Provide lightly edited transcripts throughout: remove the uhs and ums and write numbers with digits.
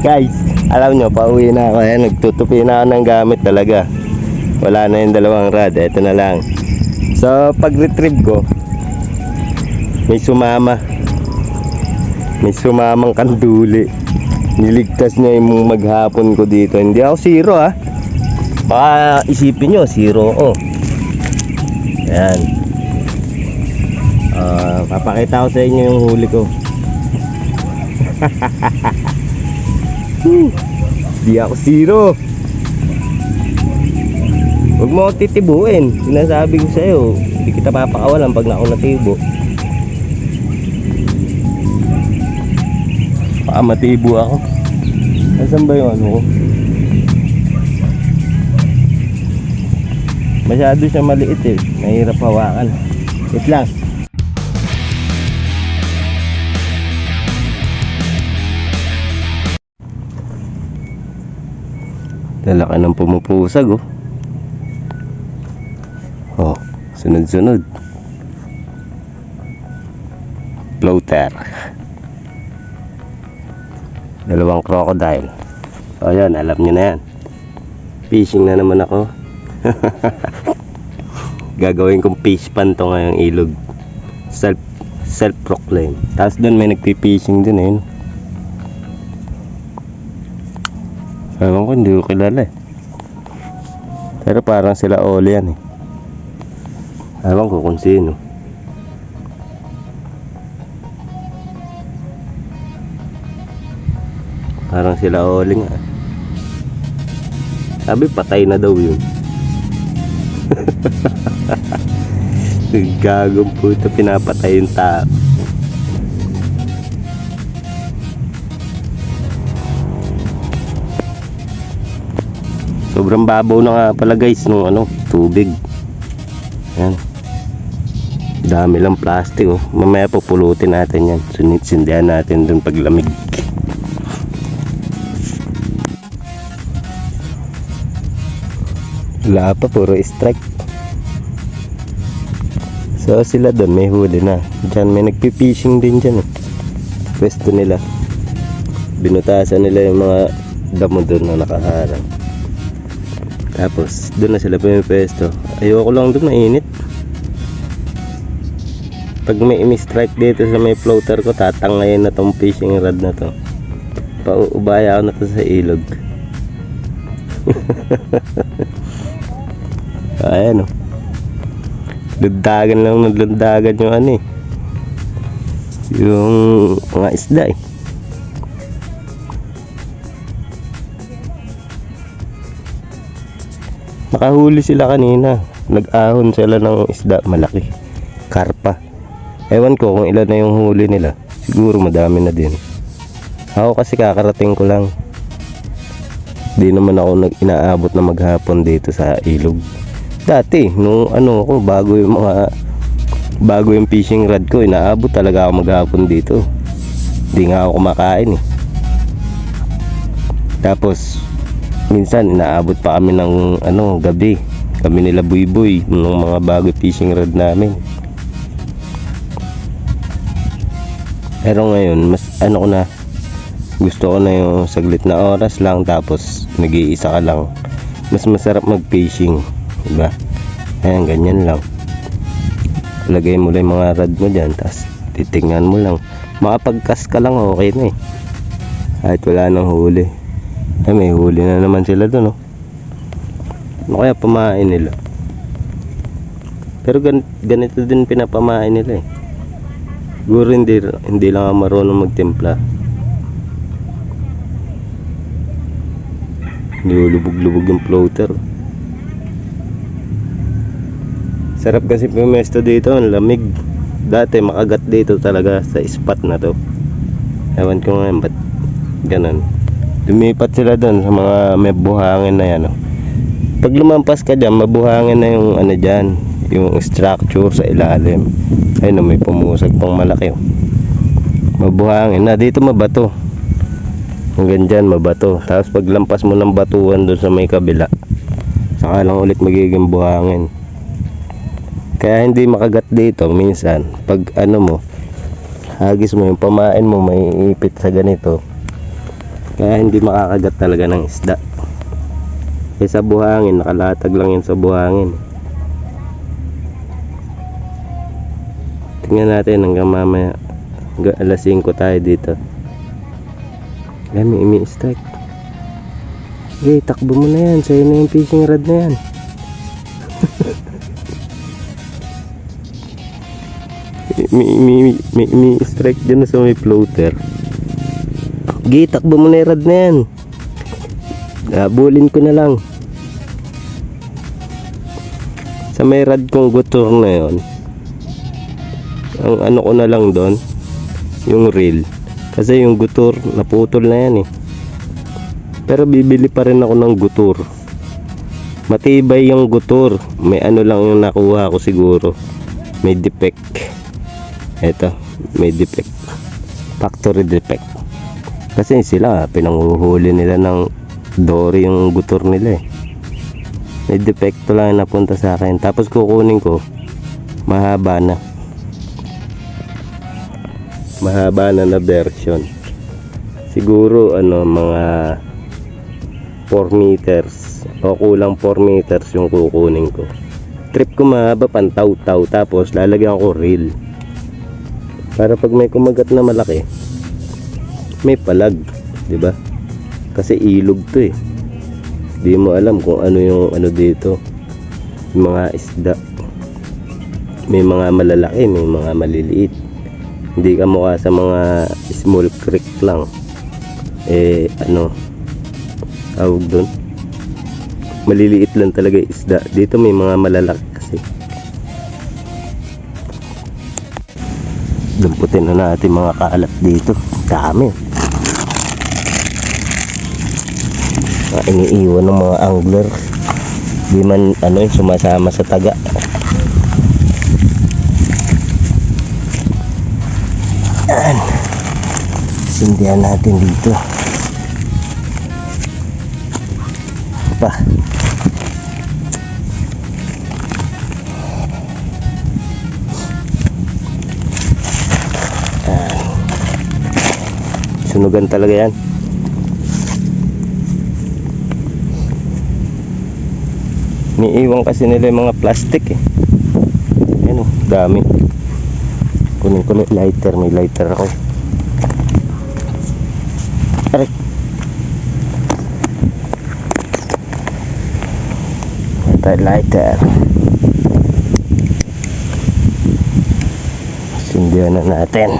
Guys, alam nyo, pauwi na ako. Ayan, nagtutupi na ako ng gamit talaga. Wala na yung dalawang rod. Ito na lang. So, pag-retrieve ko, may sumama. May sumamang kanduli. Niligtas niya yung maghapon ko dito. Hindi ako zero ha. Baka isipin nyo, zero ako. Ayan. Papakita ko sa inyo yung huli ko. Di ako zero. Huwag mo ako titibuin. Sinasabi ko sa'yo, hindi kita papakawalan pag na ako natibo. Baka matibo ako. Nasaan ba yung ano ko? Masyado siya maliit eh. Mahirap hawakan. Wait lang. Lalaki ng pumupusag oh. Oh, sunod-sunod. Floater. Dalawang crocodile. O yan, alam nyo na yan. Fishing na naman ako. Gagawin kong fish pan to ngayong ilog. Self-proclaim. Tapos doon may nagpi-fishing din eh. Ewan ko, hindi ko kilala eh. Pero parang sila all yan eh. Ewan ko kung sino. Parang sila all nga. Sabi patay na daw yun. Gagong puto, pinapatay yung tao. Sobrang babaw na nga pala guys nung ano, tubig. Yan. Dami lang plastic oh. Mamaya pupulutin natin yan. Sindihan natin dun paglamig. Wala pa, puro strike. So sila dun may huli na. Diyan may nagpi-fishing din dyan eh. Pwesto nila. Binutasan nila yung mga damo dun na nakaharang. Tapos doon na sila pumipesto. Ayoko lang doon, mainit. Pag may strike dito sa may floater ko, tatangayin na tong fishing rod na to. Pauubaya ako na to sa ilog. Ayan o. Lundagan lang ng lundagan yung ano eh. Yung mga isda eh. Nakahuli sila kanina. Nag-ahon sila ng isda malaki. Karpa. Ewan ko kung ilan na yung huli nila. Siguro madami na din. Ako kasi kakarating ko lang. Di naman ako inaabot na maghapon dito sa ilog. Dati, nung ano ko, bago yung fishing rod ko, inaabot talaga ako maghapon dito. Di nga ako kumakain eh. Tapos minsan inaabot pa kami ng ano, gabi. Kami nila Buy-Buy ng mga bago fishing rod namin. Pero ngayon, mas ano ko na, gusto ko na yung saglit na oras lang tapos nag-iisa ka lang. Mas masarap mag-fishing, diba? Ayan, ganyan lang. Lagay mo lang yung mga rod mo dyan, tapos titingnan mo lang. Makapag-cast ka lang, okay na eh. Kahit wala nang huli. Ay, may huli na naman sila doon, oh. Ano kaya pamain nila? Pero ganito din pinapamain nila eh. Siguro hindi lang ako marunong magtimpla. Hindi lubog-lubog yung floater. Sarap kasi pumesto dito, ang lamig. Dati makagat dito talaga sa spot na to. Ewan ko ngayon ba't ganun. Lumipat sila doon sa mga may buhangin na yan, oh. Pag lumampas ka dyan, mabuhangin na yung ano dyan, yung structure sa ilalim. Ayun, may pumusag pang malaki, oh. Mabuhangin na dito, mabato. Hanggang dyan mabato. Tapos pag lampas mo ng batuan doon sa may kabila, saka lang ulit magiging buhangin. Kaya hindi makagat dito minsan pag ano mo, hagis mo yung pamain mo, may ipit sa ganito, kaya hindi makakagat talaga ng isda. Eh sa buhangin, nakalatag lang yan sa buhangin. Tingnan natin hanggang mamaya, hanggang alas 5 tayo dito. Ay, may imi-strike. Okay, takbo mo na yan, sa'yo na yung fishing rod na yan. may imi-strike dyan sa may floater. Okay, takbo mo na yung rod na yan. Bulin ko na lang. Sa may rad kong gutor na yon, ang ano ko na lang doon, yung reel. Kasi yung gutor naputol na yan eh. Pero bibili pa rin ako ng gutor. Matibay yung gutor. May ano lang yung nakuha ko siguro, may defect. Eto, may defect, factory defect. Kasi sila pinanguhuli nila ng dory yung gutor nila eh. May defecto lang napunta sa akin. Tapos kukunin ko, mahaba na version. Siguro ano, mga 4 meters o kulang 4 meters yung kukunin ko. Trip ko mahaba, pantaw-taw. Tapos lalagyan ko reel para pag may kumagat na malaki, may palag, di ba? Kasi ilog to eh. Di mo alam kung ano yung ano dito, yung mga isda. May mga malalaki, may mga maliliit. Hindi ka mukha sa mga small creek lang. Eh ano, tawag doon, maliliit lang talaga yung isda. Dito may mga malalaki kasi. Damputin na natin mga kaalat dito. Dami. Iniiwan ng mga angler, di man ano yung sumasama sa taga. Yan, sindihan natin dito pa. Sunugan talaga yan. Niiwan kasi nila yung mga plastic eh. Ayan o, dami. Kunin ko na lighter. May lighter ako. Aray. Lighter. Sindihan na natin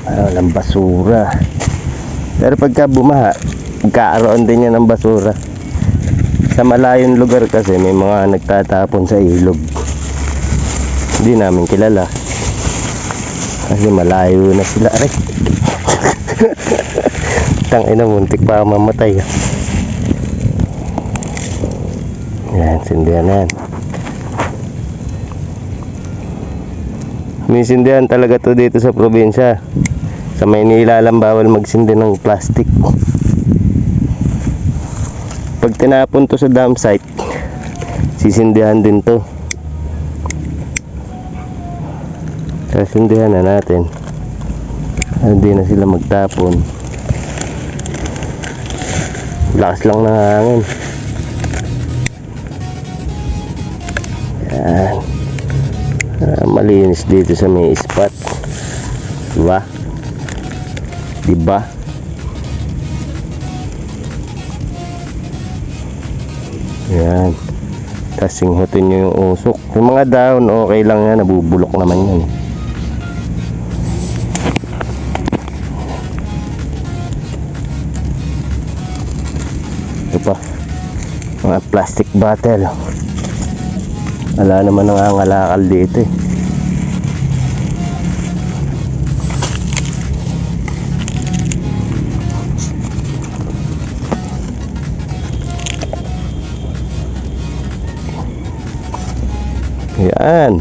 para walang basura. Pero pagka bumaha, magkakaroon din yan ng basura. Sa malayong lugar kasi may mga nagtatapon sa ilog. Hindi namin kilala kasi malayo na sila. Aray. Tangina, muntik pa mamatay. Yan, sindihan na yan. May sindihan talaga to dito sa probinsya. Sa Maynila lang bawal magsindi ng plastic. Pag tinapon to sa dam site, sisindihan din to. Sasindihan na natin. Hindi na sila magtapon. Lakas lang ng hangin. Yan. Malinis dito sa may spot. Diba? Diba? Yan. Tapos singhutin nyo yung usok. Yung mga dahon, okay lang yan. Nabubulok naman yan. Ito pa. Mga plastic bottle. Wala naman nangangalakal dito eh. Yan.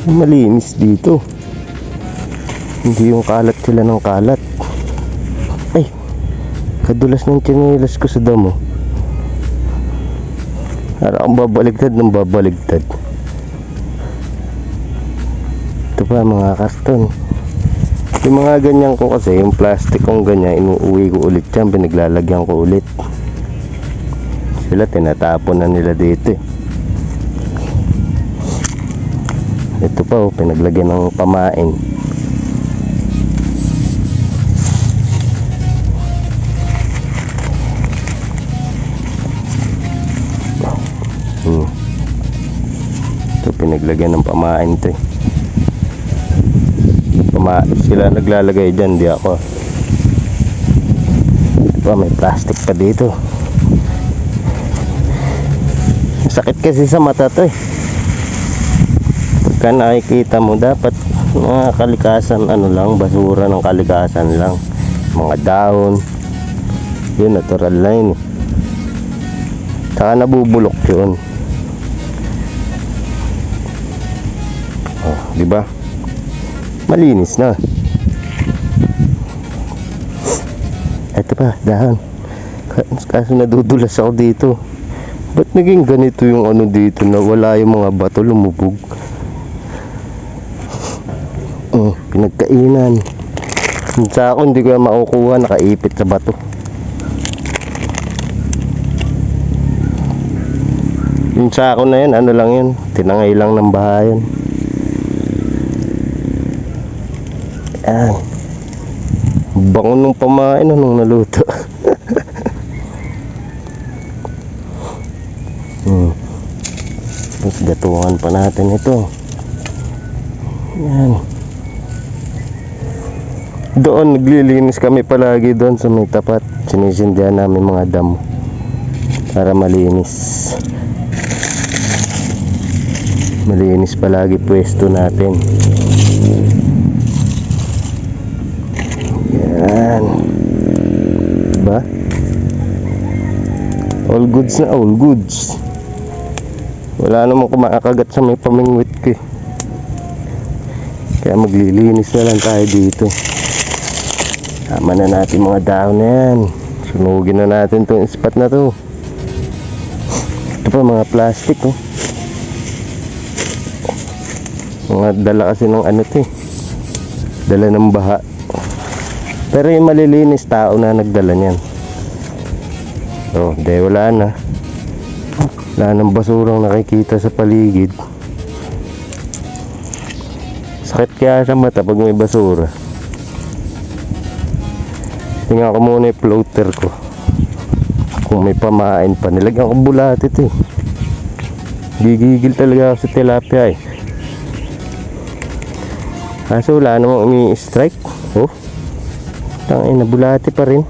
Malinis dito. Hindi yung kalat sila ng kalat. Ay, kadulas ng tsinelas ko sa damo. Para akong babaligtad ng babaligtad. Ito pa mga karton. Yung mga ganyan ko kasi, yung plastic kong ganyan, inuuwi ko ulit yan, pinaglalagyan ko ulit. Sila tinatapon na nila dito eh. Ito pa oh, pinaglagyan ng pamain. Ito pinaglagyan ng pamain to eh. Sila naglalagay dyan, di ako. Ito may plastic pa dito. Sakit kasi sa mata to eh. Pagka nakikita mo, dapat mga kalikasan, ano lang, basura ng kalikasan lang, mga dahon, yun natural na yun eh. Saka nabubulok yun. Oh, di ba? Malinis na. Ito pa, dahon. Kaso nadudulas ako dito. Ba't naging ganito yung ano dito na wala yung mga bato, lumubog? Pinagkainan. Yung sako hindi ko na makukuha, nakaipit sa bato. Yung sako na yan, ano lang yun, tinangay lang ng bahayan. Ayan. Bango nung pamain nung naluto. Tapos gatuhan pa natin ito. Ayan. Doon naglilinis kami palagi doon sa may tapat. Sinisindihan namin mga damo para malinis. Malinis palagi pwesto natin. Yan. Diba? All goods na all goods. Wala namang kumakagat sa may pamingwit ko eh. Kaya maglilinis na lang tayo dito. Tama na natin mga dahon na yan. Sunugin na natin itong spot na to. Ito pa mga plastic oh. Mga dala kasi ng ano to eh. Dala ng baha. Pero yung malilinis tao na nagdala niyan. Oh, dahil wala na. Wala nang basurang nakikita sa paligid. Sakit kaya sa mata pag may basura. Tingnan ko muna yung floater ko. Kung may pamain pa. Nilagyan ko bulatit eh. Gigigil talaga ako sa tilapia eh. Kaso wala namang umi-strike. Oh. Tangay na bulati pa rin.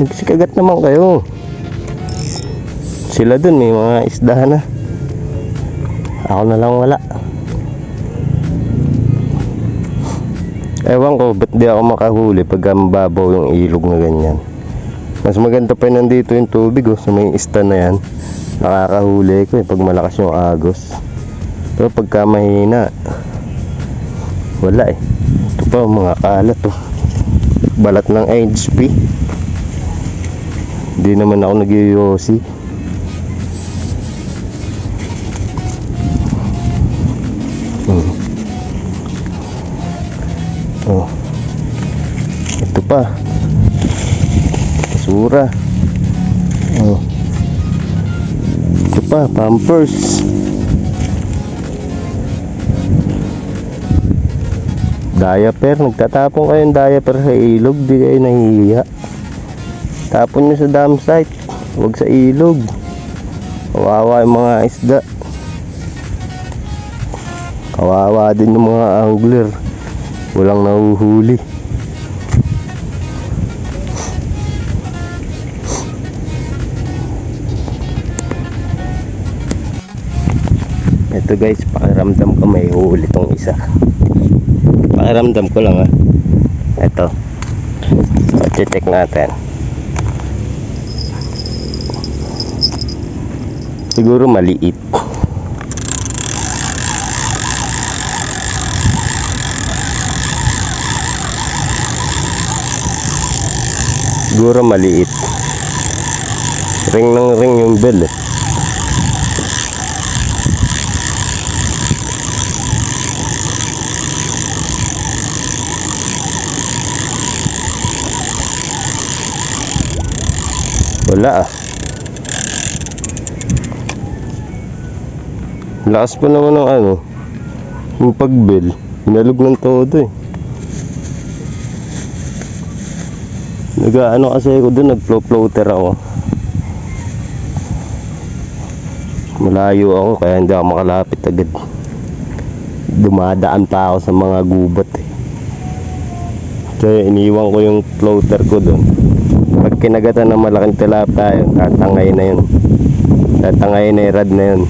Magsikagat naman kayo. Sila dun may mga isda na. Ako na lang wala. Ewan ko ba't di ako makahuli pag mababaw yung ilog na ganyan. Mas maganda pa nandito yung tubig oh, sa may ista na yan. Nakakahuli ko eh pag malakas yung agos. Pero pagka mahina, wala eh. Ito pa mga kalat oh. Balat ng HP. Hindi naman ako nag-yosi. Oh. Ito pa. Basura. Oh. Ito pa, pampers. Diaper, nagtatapon kayong diaper sa ilog, di kayo nahihiya. Tapon nyo sa dam site, huwag sa ilog. Kawawa yung mga isda. Kawawa din yung mga angler. Walang nahuhuli. Ito guys, pakiramdam ko may huli tong isa. Pakiramdam ko lang ha. Ito. I-check natin. Siguro maliit. Siguro maliit. Ring ng ring yung bell eh. Wala ah. Lakas pa naman ng ano, yung pag-bell. Hinalog ng todo eh. Nag-ano kasi ako doon, nag-floater ako. Malayo ako kaya hindi ako makalapit agad. Dumadaan pa ako sa mga gubat eh. Kaya iniwan ko yung floater ko doon. Pag kinagatan ng malaking tilapia yun, tatangay na yun. Tatangay na yung rad na yun.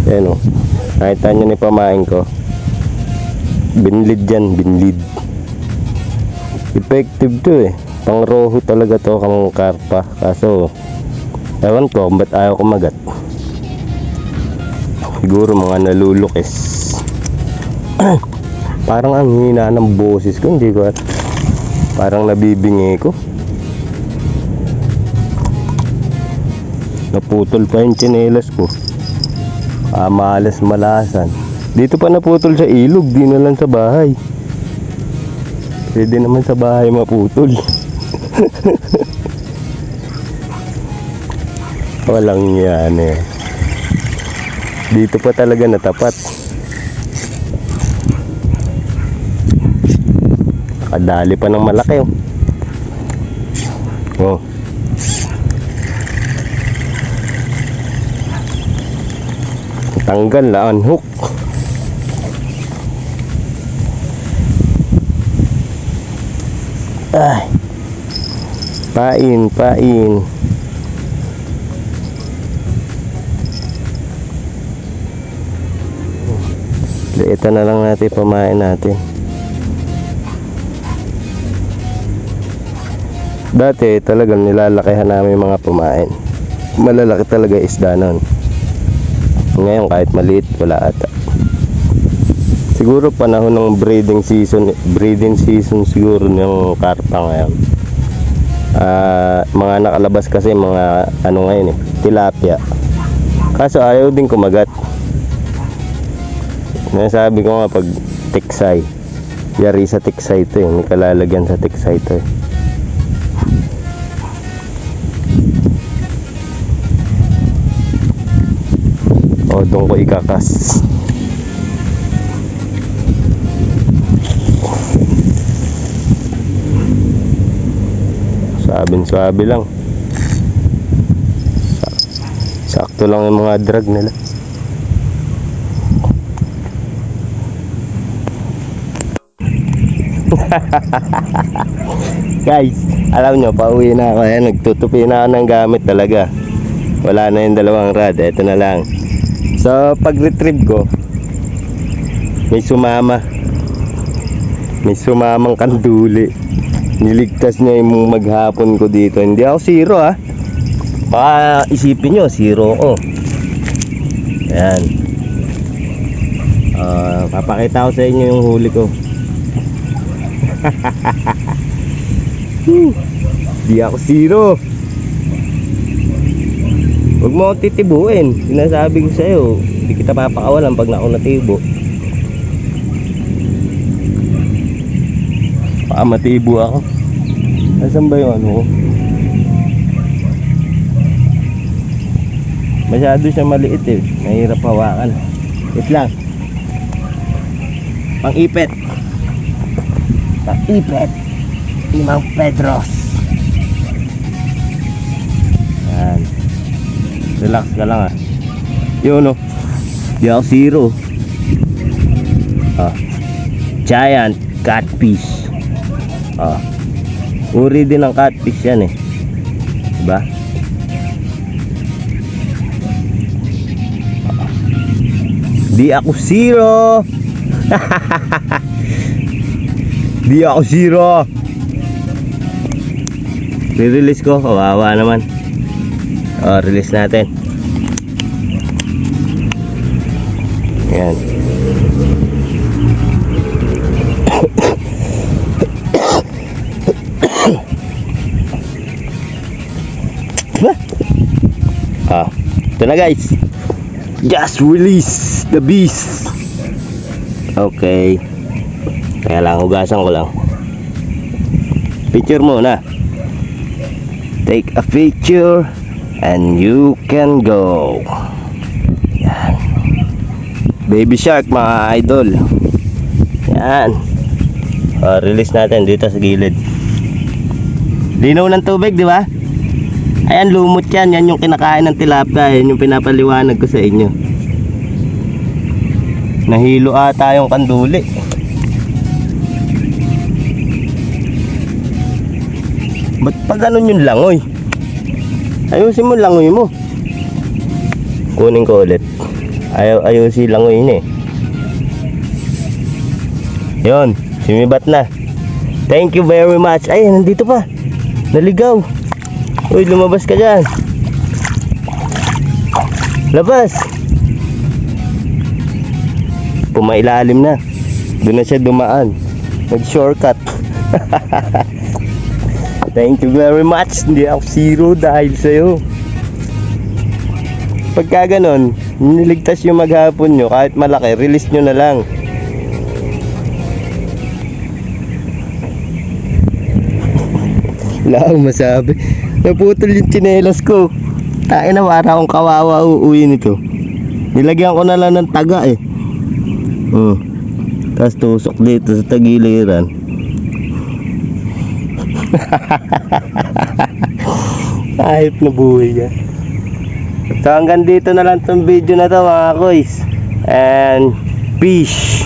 Ayan o, nakita nyo ni pamain ko, binlid yan, binlid. Effective to eh, pang roho talaga to kang karpa. Kaso ewan ko kung ba't ayaw kumagat. Siguro mga nalulukis. Parang ang hina ng boses ko, hindi ko at parang nabibingi ko. Naputol pa yung tsinelas ko. Malas malasan. Dito pa naputol sa ilog, di na lang sa bahay. Pwede naman sa bahay maputol. Walang yan eh. Dito pa talaga natapat. Nakadali pa ng malaki oh. Oh. Tanggal na unhook. Ay. Pain, pain. Ito na lang natin pamain natin. Dati talagang nilalakihan namin mga pamain. Malalaki talaga isda nun. Ngayon kahit maliit wala ata. Siguro panahon ng breeding season siguro ng karpa ngayon. Mga nakalabas kasi mga ano ngayon eh, tilapia. Kaso ayaw din kumagat. Nasabi ko nga pag tiksay, yari sa tiksay ito eh, may kalalagyan sa tiksay ito eh. O doon ko ikakas. Suabe lang. Sakto lang yung mga drag nila. Guys, alam nyo, pauwi na ako. Ayan, nagtutupi na ako ng gamit talaga. Wala na yung dalawang rod. Ito na lang. So, pag-retrieve ko, may sumama. May sumamang kanduli. Niligtas niya yung maghapon ko dito. Hindi ako zero ha. Baka isipin nyo, zero ko. Ayan. Papakita ko sa inyo yung huli ko. Di ako zero. Huwag mo akong titibuin. Sinasabi ko sa'yo, hindi kita papakawalan pag na ako natibo. Baka matibo ako. Nasaan ba yung ano ko? Masyado siya maliit eh. Mahirap hawakan. Wait lang. Pang-ipet. Pang-ipet. Imang Pedros. Yan. Relax ka lang ah. Yun oh. Di ako zero. Giant catfish. Uri din ng catfish yan eh. Diba? Di ako zero. Di ako zero. I-release ko, kawawa naman. Release natin. Yan. Ito na guys. Just release the beast. Okay. Kaya lang, hugasan ko lang. Picture muna. Take a picture and you can go. Yan. Baby shark mga idol. Yan. Release natin dito sa gilid. Linaw ng tubig, di ba? Ayan, lumot yan. Yan yung kinakain ng tilapia. Yan yung pinapaliwanag ko sa inyo. Nahilo ata yung kanduli. Ba't pa ganun yung langoy? Ayusin mo langoy mo. Kunin ko ulit. Ayusin langoy niya eh. Yun, sumibat na. Thank you very much. Ay, nandito pa. Naligaw. Uy, lumabas ka dyan. Labas. Pumailalim na. Doon na siya dumaan. Nag-shortcut. Thank you very much. Hindi ako zero dahil sa'yo. Pagka ganon, niligtas yung maghapon nyo, kahit malaki, release nyo na lang. Wala akong masabi. Naputol yung tsinelas ko. Tain na, para akong kawawa uuwi nito. Nilagyan ko na lang ng taga eh. Tapos tusok dito sa tagiliran. Kahit na buhay niya. So hanggang dito na lang itong video na to mga koys. And peace.